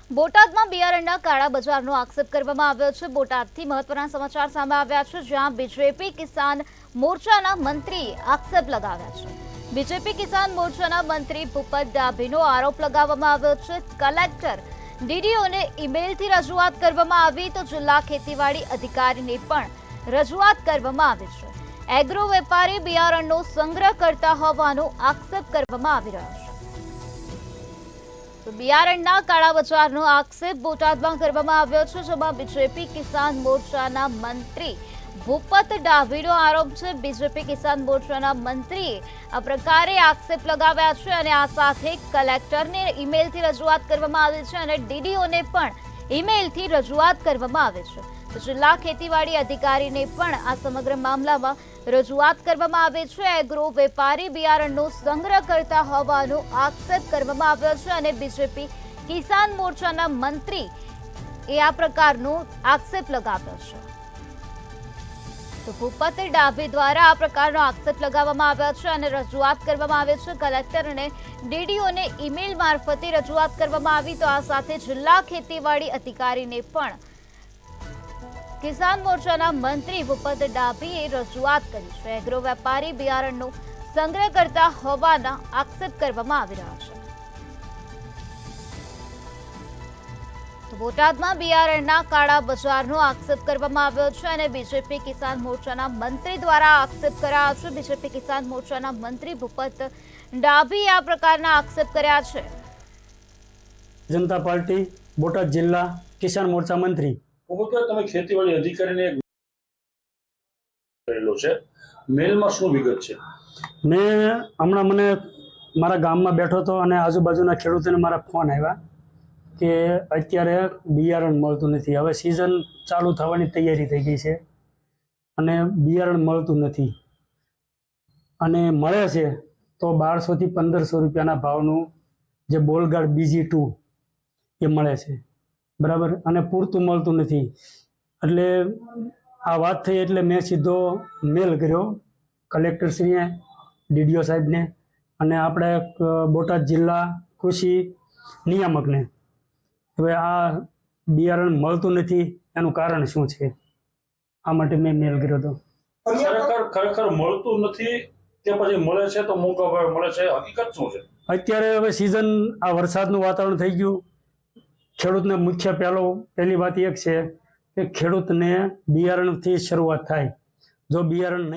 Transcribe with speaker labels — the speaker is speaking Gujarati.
Speaker 1: બોટાદમાં બિયારણના કાળા બજારનો આક્ષેપ કરવામાં આવ્યો છે। બોટાદથી મહત્વના સમાચાર સામે આવ્યા છે, જ્યાં બીજેપી કિસાન મોરચાના મંત્રીએ આક્ષેપ લગાવ્યા છે। બીજેપી કિસાન મોરચાના મંત્રી ભૂપત ડાભીનો આરોપ લગાવવામાં આવ્યો છે। કલેક્ટર ડીડીઓને ઈમેલથી રજૂઆત કરવામાં આવી તો જિલ્લા ખેતીવાડી અધિકારીને પણ રજૂઆત કરવામાં આવી છે। એગ્રો વેપારી બિયારણનો સંગ્રહ કરતા હોવાનો આક્ષેપ કરવામાં આવી રહ્યો છે। તો બિયારણના કાળા બજારનો આક્ષેપ બોટાદમાં કરવામાં આવ્યો છે, જેમાં બીજેપી કિસાન મોરચાના મંત્રી ભૂપત ડાભીનો આરોપ છે। બીજેપી કિસાન મોરચાના મંત્રીએ આ પ્રકારે આક્ષેપ લગાવ્યા છે અને આ સાથે કલેક્ટરને ઈમેલથી રજૂઆત કરવામાં આવી છે અને ડીડીઓને પણ ઈમેલથી રજૂઆત કરવામાં આવી છે। તો જિલ્લા ખેતીવાડી અધિકારીને પણ આ સમગ્ર મામલામાં રજૂઆત કરવામાં આવી છે। એગ્રો વેપારી બિયારણનો સંગ્રહ કરતા હોવાનો આક્ષેપ કરવામાં આવ્યો છે અને બીજેપી કિસાન મોરચાના મંત્રી એ આ પ્રકારનો આક્ષેપ લગાવ્યો છે। તો ભૂપત ડાભી દ્વારા આ પ્રકારનો આક્ષેપ લગાવવામાં આવ્યો છે અને રજૂઆત કરવામાં આવી છે। કલેક્ટર અને ડીડીઓને ઈમેલ મારફતે રજૂઆત કરવામાં આવી તો આ સાથે જિલ્લા ખેતીવાડી અધિકારીને પણ કિસાન મોરચાના મંત્રી ભૂપત ડાભીએ રજૂઆત કરી છે। એગ્રો વેપારી બિયારણનો સંગ્રહ કરતા હોવાના આક્ષેપ કરવામાં આવી રહ્યા છે। તો બોટાદમાં બિયારણના કાળા બજારનો આક્ષેપ કરવામાં આવ્યો છે અને બીજેપી કિસાન મોરચાના મંત્રી દ્વારા આક્ષેપ કરાયો છે। બીજેપી કિસાન મોરચાના મંત્રી ભૂપત ડાભીએ આ પ્રકારના આક્ષેપ કર્યા છે।
Speaker 2: જનતા પાર્ટી બોટાદ જિલ્લા કિસાન મોરચા મંત્રી
Speaker 3: તમે ખેતીવાડી અધિકારીને કરેલો છે, મેલમાં શું વિગત છે?
Speaker 2: મેં હમણાં મને મારા ગામમાં બેઠો હતો અને આજુબાજુના ખેડૂતોને મારા ફોન આવ્યા કે અત્યારે બિયારણ મળતું નથી। હવે સિઝન ચાલુ થવાની તૈયારી થઈ ગઈ છે અને બિયારણ મળતું નથી અને મળે છે તો 1200 થી 1500 રૂપિયાના ભાવનું જે બોલગાડ BG2 એ મળે છે, બરાબર, અને પૂરતું મળતું નથી। એટલે આ વાત થઈ એટલે મેં સીધો મેલ કર્યો કલેક્ટરશ્રીને, DDO સાહેબને અને આપણે બોટાદ જિલ્લા કૃષિ નિયામકને। હવે આ બિયારણ મળતું નથી એનું કારણ શું છે, આ માટે મેં મેલ કર્યો હતો।
Speaker 3: ખરેખર મળતું નથી કે પછી મળે છે તો મોંઘા ભાવે મળે છે, હકીકત શું છે?
Speaker 2: અત્યારે હવે સિઝન આ વરસાદનું વાતાવરણ થઈ ગયું। ખેડૂતને મુખ્ય પહેલી વાત એક છે કે ખેડૂતને બિયારણથી શરૂઆત થાય। જો બિયારણ નહીં